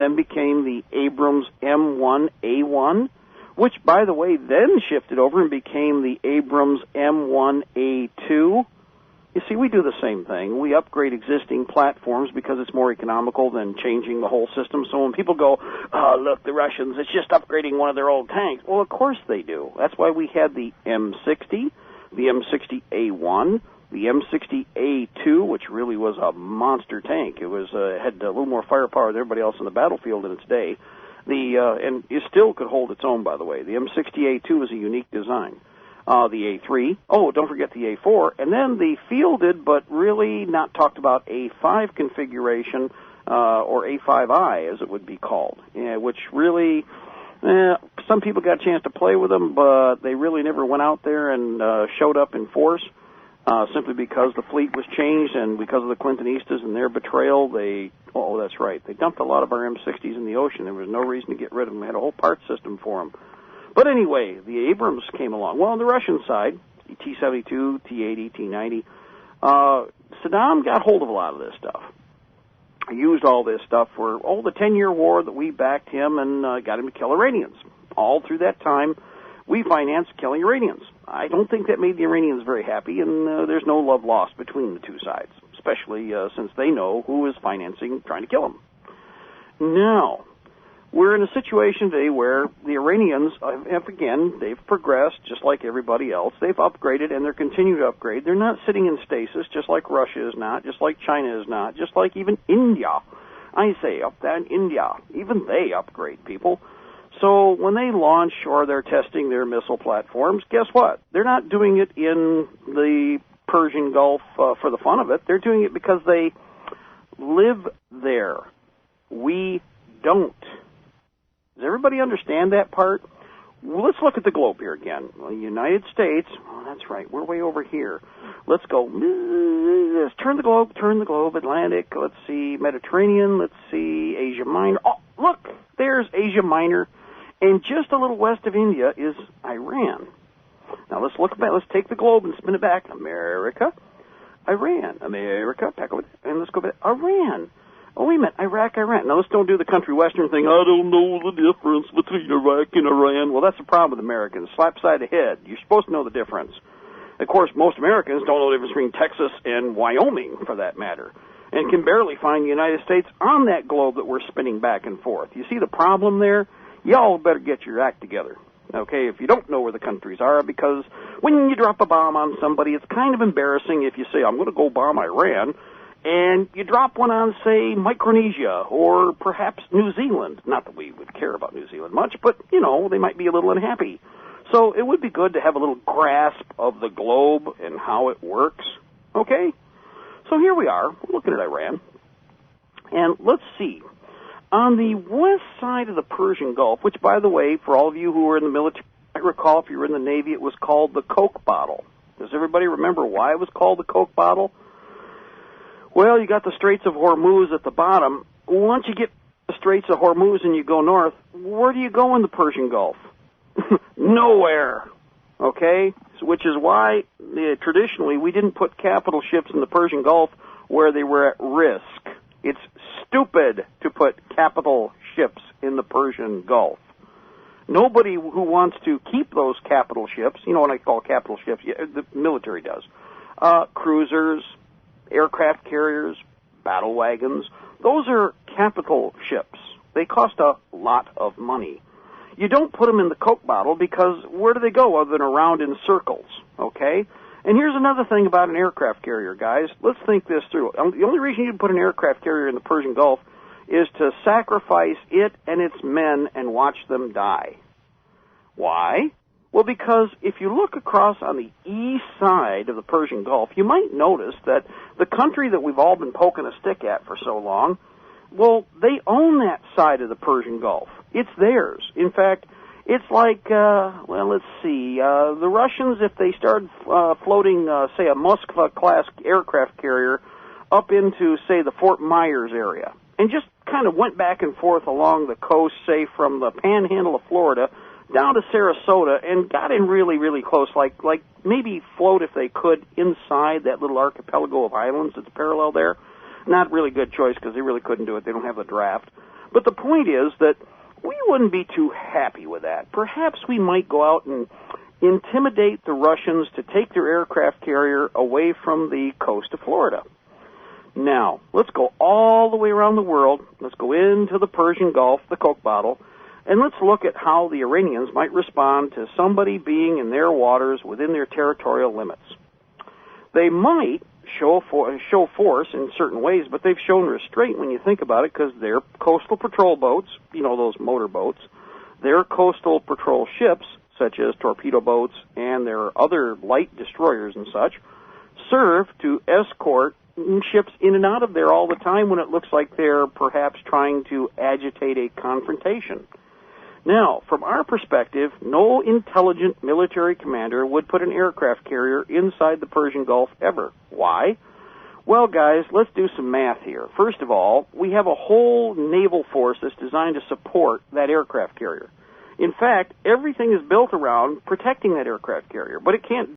then became the Abrams M1A1, which, by the way, then shifted over and became the Abrams M1A2. You see, we do the same thing. We upgrade existing platforms because it's more economical than changing the whole system. So when people go, oh, look, the Russians, it's just upgrading one of their old tanks. Well, of course they do. That's why we had the M60, the M60A1, the M60A2, which really was a monster tank. It was had a little more firepower than everybody else in the battlefield in its day. And it still could hold its own, by the way. The M60A2 was a unique design. The A3, don't forget the A4, and then the fielded but really not talked about A5 configuration, or A5I as it would be called, which really, some people got a chance to play with them, but they really never went out there and showed up in force, simply because the fleet was changed and because of the Clintonistas and their betrayal, that's right, they dumped a lot of our M60s in the ocean. There was no reason to get rid of them. They had a whole part system for them. But anyway, the Abrams came along. Well, on the Russian side, T-72, T-80, T-90, Saddam got hold of a lot of this stuff. He used all this stuff for, the 10-year war that we backed him and got him to kill Iranians. All through that time, we financed killing Iranians. I don't think that made the Iranians very happy, and there's no love lost between the two sides, especially since they know who is financing trying to kill them. Now, we're in a situation today where the Iranians they've progressed just like everybody else. They've upgraded, and they're continuing to upgrade. They're not sitting in stasis just like Russia is not, just like China is not, just like even India. I say up there in India, even they upgrade people. So when they launch or they're testing their missile platforms, guess what? They're not doing it in the Persian Gulf for the fun of it. They're doing it because they live there. We don't. Does everybody understand that part? Well, let's look at the globe here again. Well, the United States, that's right, we're way over here. Let's go, let's turn the globe, Atlantic, let's see, Mediterranean, let's see, Asia Minor. Oh, look, there's Asia Minor, and just a little west of India is Iran. Now let's look back, let's take the globe and spin it back. America, Iran, America, back over, and let's go back, Iran. Oh, wait a minute, Iraq, Iran. Now, let's don't do the country western thing. I don't know the difference between Iraq and Iran. Well, that's the problem with Americans. Slap side of head. You're supposed to know the difference. Of course, most Americans don't know the difference between Texas and Wyoming, for that matter, and can barely find the United States on that globe that we're spinning back and forth. You see the problem there? Y'all better get your act together, okay, if you don't know where the countries are, because when you drop a bomb on somebody, it's kind of embarrassing if you say, I'm going to go bomb Iran, and you drop one on, say, Micronesia or perhaps New Zealand. Not that we would care about New Zealand much, but, they might be a little unhappy. So it would be good to have a little grasp of the globe and how it works, okay? So here we are, looking at Iran, and let's see. On the west side of the Persian Gulf, which, by the way, for all of you who are in the military, I recall if you were in the Navy, it was called the Coke bottle. Does everybody remember why it was called the Coke bottle? Well, you got the Straits of Hormuz at the bottom. Once you get the Straits of Hormuz and you go north, where do you go in the Persian Gulf? Nowhere. Okay? So, which is why traditionally we didn't put capital ships in the Persian Gulf where they were at risk. It's stupid to put capital ships in the Persian Gulf. Nobody who wants to keep those capital ships, you know what I call capital ships, the military does, cruisers, aircraft carriers, battle wagons, those are capital ships. They cost a lot of money. You don't put them in the Coke bottle because where do they go other than around in circles, okay? And here's another thing about an aircraft carrier, guys. Let's think this through. The only reason you'd put an aircraft carrier in the Persian Gulf is to sacrifice it and its men and watch them die. Why? Well, because if you look across on the east side of the Persian Gulf, you might notice that the country that we've all been poking a stick at for so long, well, they own that side of the Persian Gulf. It's theirs. In fact, it's like, let's see, the Russians, if they started floating, say, a Moskva-class aircraft carrier up into, say, the Fort Myers area, and just kind of went back and forth along the coast, say, from the panhandle of Florida down to Sarasota and got in really, really close, like maybe float if they could inside that little archipelago of islands that's parallel there. Not really good choice because they really couldn't do it. They don't have the draft. But the point is that we wouldn't be too happy with that. Perhaps we might go out and intimidate the Russians to take their aircraft carrier away from the coast of Florida. Now, let's go all the way around the world. Let's go into the Persian Gulf, the Coke bottle, and let's look at how the Iranians might respond to somebody being in their waters within their territorial limits. They might show force in certain ways, but they've shown restraint when you think about it, because their coastal patrol boats, you know, those motor boats, their coastal patrol ships, such as torpedo boats and their other light destroyers and such, serve to escort ships in and out of there all the time when it looks like they're perhaps trying to agitate a confrontation. Now, from our perspective, no intelligent military commander would put an aircraft carrier inside the Persian Gulf ever. Why? Well, guys, let's do some math here. First of all, we have a whole naval force that's designed to support that aircraft carrier. In fact, everything is built around protecting that aircraft carrier, but it can't